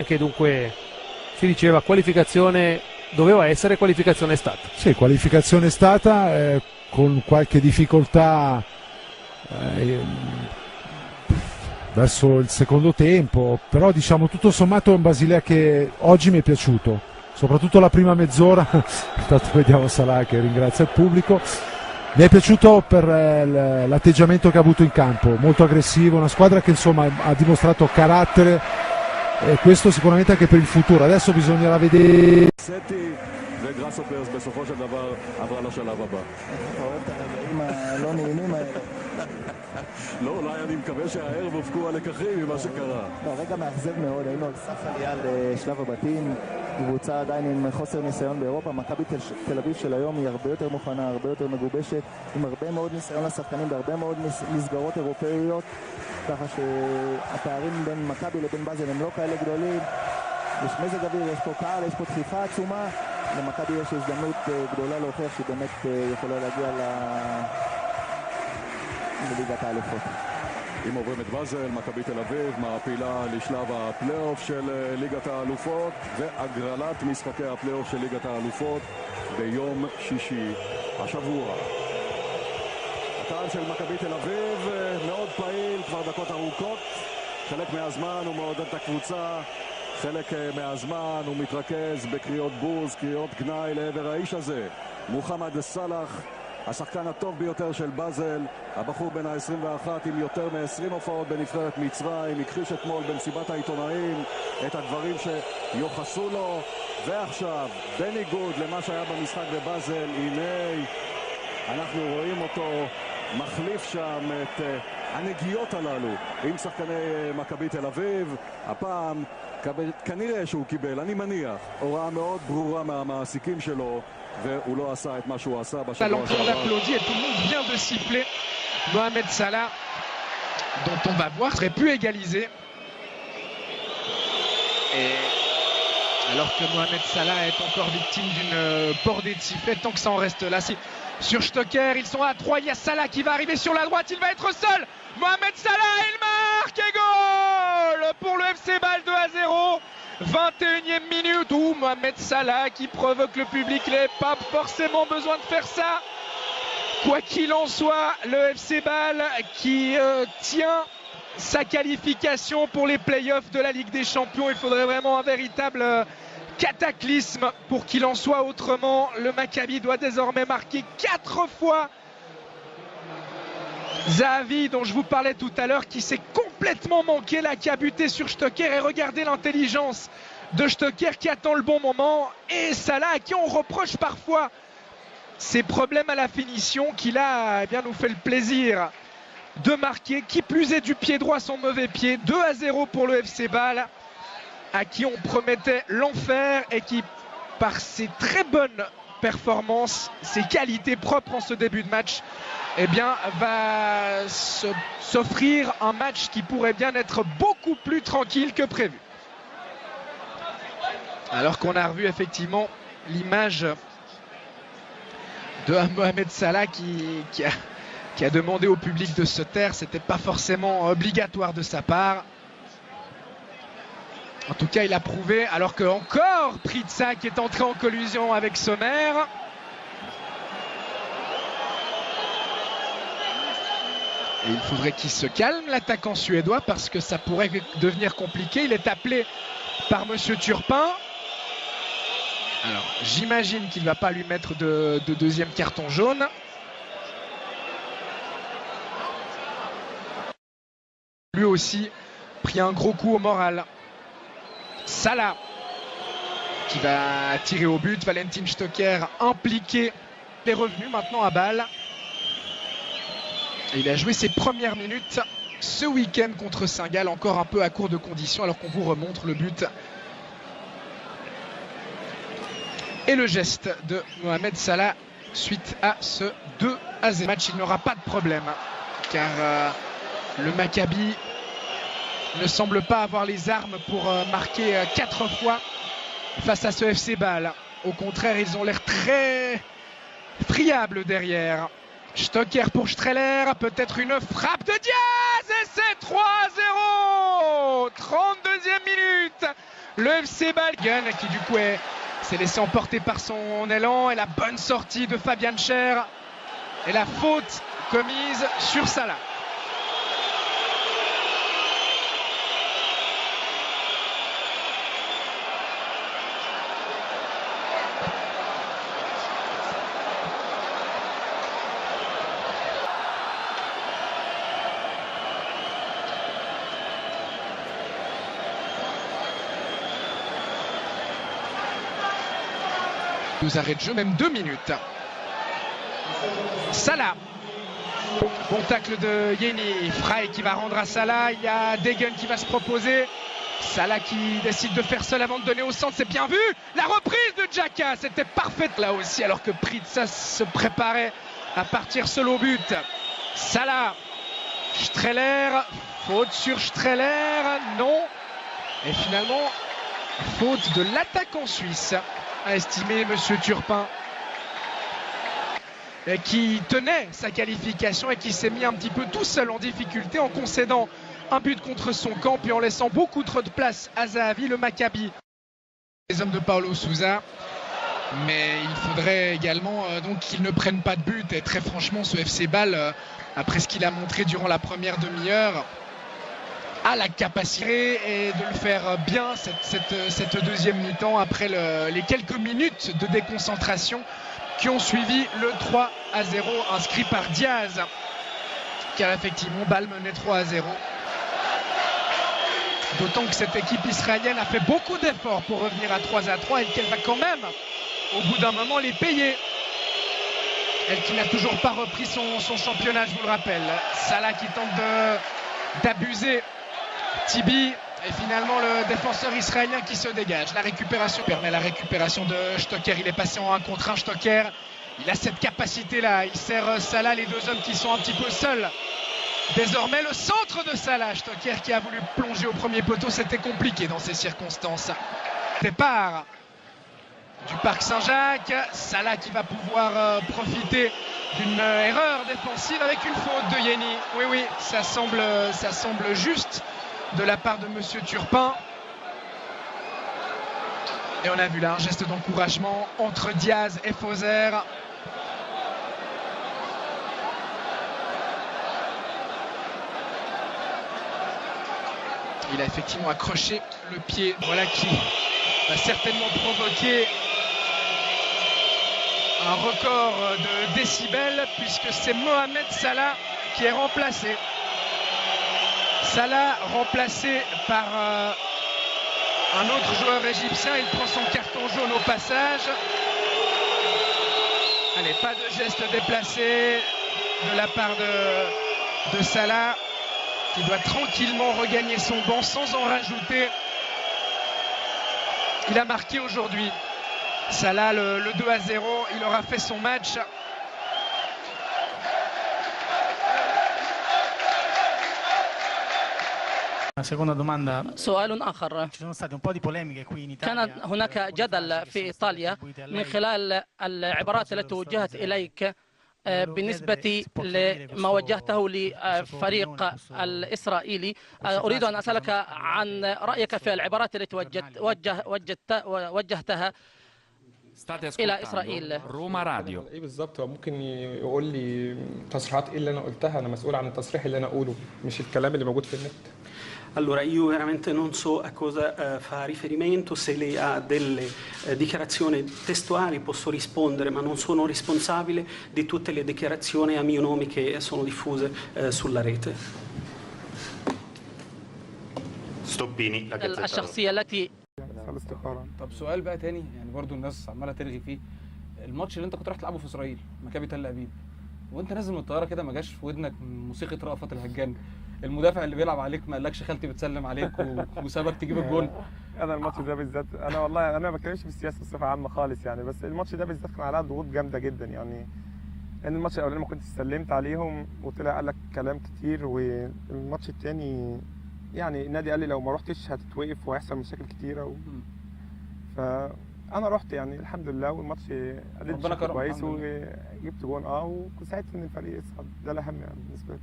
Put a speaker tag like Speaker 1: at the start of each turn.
Speaker 1: Che dunque si diceva qualificazione doveva essere, qualificazione è stata.
Speaker 2: Sì, qualificazione è stata con qualche difficoltà verso il secondo tempo, però diciamo tutto sommato è un Basilea che oggi mi è piaciuto, soprattutto la prima mezz'ora. Intanto vediamo Salah che ringrazia il pubblico. Mi è piaciuto per l'atteggiamento che ha avuto in campo, molto aggressivo, una squadra che insomma ha dimostrato carattere, e questo sicuramente anche per il futuro. Adesso bisognerà vedere.
Speaker 3: וגראסהופרס בסופו של דבר עברה לשלב הבא.
Speaker 4: אתה אוהב את הרגעים הלא נעימים האלה.
Speaker 3: לא, אולי אני מקווה שהערב הופקו הלקחים ממה שקרה.
Speaker 4: לא, רגע מאכזב מאוד, היינו על סף עלייה לשלב הבתים, קבוצה עדיין עם חוסר ניסיון באירופה. מכבי תל אביב של היום היא הרבה יותר מוכנה, הרבה יותר מגובשת, עם הרבה מאוד ניסיון לשחקנים בהרבה מאוד מסגרות אירופאיות, ככה שהפערים בין מכבי לבין באזל הם לא כאלה גדולים. יש מזג אוויר, יש פה קהל, יש פה דחיפה עצומה. למכבי יש הזדמנות גדולה להוכיח שהיא באמת יכולה להגיע לליגת האלופות.
Speaker 3: אם עוברים את באזל, מכבי תל אביב מעפילה לשלב הפלייאוף של ליגת האלופות והגרלת משחקי הפלייאוף של ליגת האלופות ביום שישי השבוע. הקהל של מכבי תל אביב מאוד פעיל כבר דקות ארוכות, חלק מהזמן הוא מעודד את הקבוצה, חלק מהזמן הוא מתרכז בקריאות בוז, קריאות גנאי לעבר האיש הזה, מוחמד סלאח, השחקן הטוב ביותר של באזל, הבחור בן ה-21 עם יותר מ-20 הופעות בנבחרת מצרים, הכחיש אתמול במסיבת העיתונאים את הדברים שיוחסו לו, ועכשיו בניגוד למה שהיה במשחק בבאזל, הנה אנחנו רואים אותו מחליף שם את הנגיעות הללו עם שחקני מכבי תל אביב. הפעם כנראה שהוא קיבל, אני מניח, הוראה מאוד ברורה מהמעסיקים שלו, והוא לא עשה את מה שהוא עשה בשבוע שעבר.
Speaker 5: Tout le monde vient de siffler Mohamed Salah, dont on va voir aurait pu égaliser. Et alors que Mohamed Salah est encore victime d'une bordée de sifflets, tant que ça en reste là, sur Stocker, ils sont à 3, il y a Salah qui va arriver sur la droite, il va être seul. Mohamed Salah, il marque et goal pour le FC Bâle 2-0. 21e minute où Mohamed Salah qui provoque le public, il n'avait pas forcément besoin de faire ça. Quoi qu'il en soit, le FC Bâle qui tient sa qualification pour les playoffs de la Ligue des Champions. Il faudrait vraiment un véritable cataclysme pour qu'il en soit autrement. Le Maccabi doit désormais marquer 4 fois. Zahavi, dont je vous parlais tout à l'heure, qui s'est complètement manqué là, qui a buté sur Stocker, et regardez l'intelligence de Stocker qui attend le bon moment, et Salah à qui on reproche parfois ses problèmes à la finition, qui là nous fait le plaisir de marquer, qui plus est du pied droit son mauvais pied. 2-0 pour le FC Bâle, à qui on promettait l'enfer et qui, par ses très bonnes performances, ses qualités propres en ce début de match, va s'offrir un match qui pourrait bien être beaucoup plus tranquille que prévu. Alors qu'on a revu effectivement l'image de Mohamed Salah qui a demandé au public de se taire. C'était pas forcément obligatoire de sa part. En tout cas, il a prouvé, alors que encore Pritsa qui est entré en collision avec Sommer. Et il faudrait qu'il se calme, l'attaquant suédois, parce que ça pourrait devenir compliqué. Il est appelé par Monsieur Turpin. Alors, j'imagine qu'il ne va pas lui mettre de deuxième carton jaune. Lui aussi pris un gros coup au moral. Salah qui va tirer au but. Valentin Stocker impliqué. Il est revenu maintenant à Bâle. Et il a joué ses premières minutes ce week-end contre Saint-Gall, encore un peu à court de conditions, alors qu'on vous remontre le but. Et le geste de Mohamed Salah suite à ce 2-0 match. Il n'aura pas de problème, car le Maccabi ne semble pas avoir les armes pour marquer 4 fois face à ce FC Bâle. Au contraire, ils ont l'air très friables derrière. Stocker pour Streller, peut-être une frappe de Diaz, et c'est 3-0. 32e minute, le FC Bâle. Gun qui du coup s'est laissé emporter par son élan et la bonne sortie de Fabian Schär et la faute commise sur Salah. Nous arrête de jeu, même 2 minutes. Salah. Bon tacle de Yeni. Frey qui va rendre à Salah. Il y a Degen qui va se proposer. Salah qui décide de faire seul avant de donner au centre. C'est bien vu. La reprise de Xhaka. C'était parfaite là aussi alors que Pritsas se préparait à partir seul au but. Salah. Streller. Faute sur Streller. Non. Et finalement, faute de l'attaquant suisse, a estimé Monsieur Turpin, qui tenait sa qualification et qui s'est mis un petit peu tout seul en difficulté en concédant un but contre son camp puis en laissant beaucoup trop de place à Zahavi, le Maccabi. Les hommes de Paulo Sousa, mais il faudrait également donc qu'ils ne prennent pas de but. Et très franchement, ce FC Bâle, après ce qu'il a montré durant la première demi-heure, a la capacité et de le faire bien cette deuxième mi-temps après les quelques minutes de déconcentration qui ont suivi le 3-0 inscrit par Diaz, car effectivement Bâle menait 3-0. D'autant que cette équipe israélienne a fait beaucoup d'efforts pour revenir à 3-3 et qu'elle va quand même au bout d'un moment les payer. Elle qui n'a toujours pas repris son championnat, je vous le rappelle. Salah qui tente d'abuser Tibi et finalement le défenseur israélien qui se dégage. La récupération permet la récupération de Stocker. Il est passé en 1 contre 1. Stocker, il a cette capacité là. Il sert Salah, les deux hommes qui sont un petit peu seuls. Désormais le centre de Salah. Stocker qui a voulu plonger au premier poteau. C'était compliqué dans ces circonstances. Départ du Parc Saint-Jacques. Salah qui va pouvoir profiter d'une erreur défensive avec une faute de Yeni. Oui, ça semble juste de la part de Monsieur Turpin. Et on a vu là un geste d'encouragement entre Diaz et Fauser. Il a effectivement accroché le pied. Voilà qui va certainement provoquer un record de décibels puisque c'est Mohamed Salah qui est remplacé. Salah remplacé par un autre joueur égyptien. Il prend son carton jaune au passage. Allez, pas de geste déplacé de la part de Salah qui doit tranquillement regagner son banc sans en rajouter. Il a marqué aujourd'hui. Salah le 2-0. Il aura fait son match.
Speaker 6: Seconda domanda.
Speaker 7: سؤال آخر.
Speaker 6: Ci sono state un po' di polemiche qui in
Speaker 7: كان
Speaker 6: Italia.
Speaker 7: هناك جدل في إيطاليا من خلال العبارات التي وجهت إليك بالنسبة لما وجهته لفريق الإسرائيلي. أريد أن أسألك عن رأيك في العبارات التي وجهتها إلى إسرائيل.
Speaker 8: روما راديو.
Speaker 9: ايه بالظبط؟ هو ممكن يقول لي تصريحات ايه اللي انا قلتها؟ انا مسؤول عن التصريح اللي انا اقوله مش الكلام اللي موجود في النت.
Speaker 10: Allora, io veramente non so a cosa fa riferimento, se lei ha delle dichiarazioni testuali posso rispondere, ma non sono responsabile di tutte le dichiarazioni a mio nome che sono diffuse sulla rete.
Speaker 11: Stoppini, la Gazzetta.
Speaker 7: الشخصية التي
Speaker 12: طب سؤال بقى تاني، يعني برضو الناس عماله ترغي فيه. الماتش اللي انت كنت رايح تلعبه في اسرائيل، مكابي تل ابيب، وانت نازل من الطياره كده ما جاش في ودنك موسيقى رأفت الهجان؟ المدافع اللي بيلعب عليك ما قالكش خالتي بتسلم عليك وسابك تجيب الجون؟
Speaker 13: انا الماتش ده بالذات، انا والله انا ما بتكلمش في السياسه بصفه عامه خالص يعني، بس الماتش ده بالذات كان عليها ضغوط جامده جدا يعني. ان الماتش الاولاني ما كنتش سلمت عليهم وطلع قال لك كلام كتير، والماتش الثاني يعني النادي قال لي لو ما رحتش هتتوقف وهيحصل مشاكل كتيره فانا رحت يعني الحمد لله، والماتش اديت بشكل كويس وجبت جون وساعدت ان الفريق يصعد. ده الاهم يعني بالنسبه لي.